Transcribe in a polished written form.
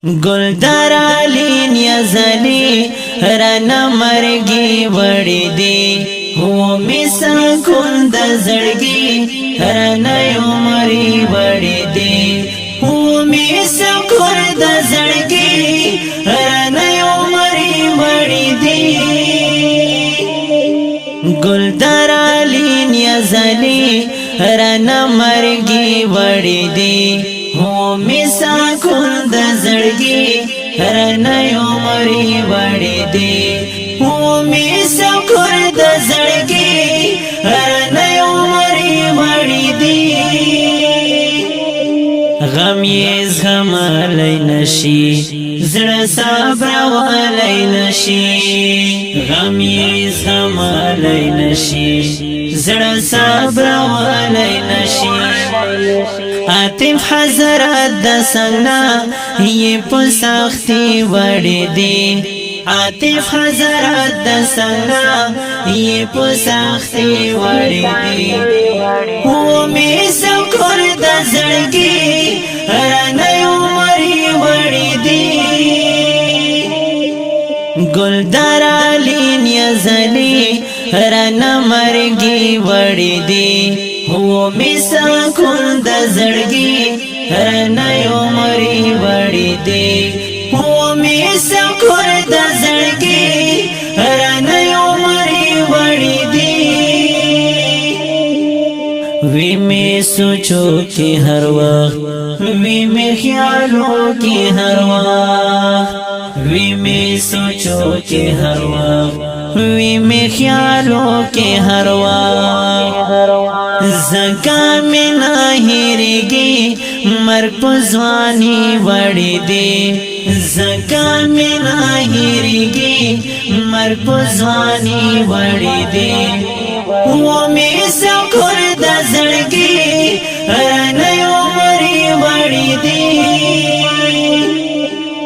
گلدار علی نیازلی رانا مرگی وڑی دی و میسا کن د زړګي رانا عمرې وڑی دی و میسا کن د زړګي رانا عمرې وڑی دی گلدار علی نیازلی رانا مرگی وڑی دی هو میسا کن د زړګي رانا عمرې وڑی دی هو میسا کن د زړګي رانا عمرې وڑی دی غم یې زغم علی نشي زړه صبر ولی نشي غم یې زغم علی نشي زړه صبر ولی نشي عاطف حضرت د سنا یہ په سختی وړي دي عاطف حضرت د سنا یہ په سختی وړي دي هو می سکر د زړګي رانا عمرې وړي دي گلدار علی نیازلی رانا مرګي وړي دي هو میسا کن د زړګي رانا عمرې وړي دي هو میسا کن د زړګي رانا عمرې وړي دي وی می سوچو کی هر وخت وی می خیالو کی هر وقت وی می سوچو کی هر وقت وی می خیالو کی هر وقت زکا می ناهیرگی مرگ پزوانی وڑی دی زکا می ناهیرگی مرگ پزوانی وڑی دی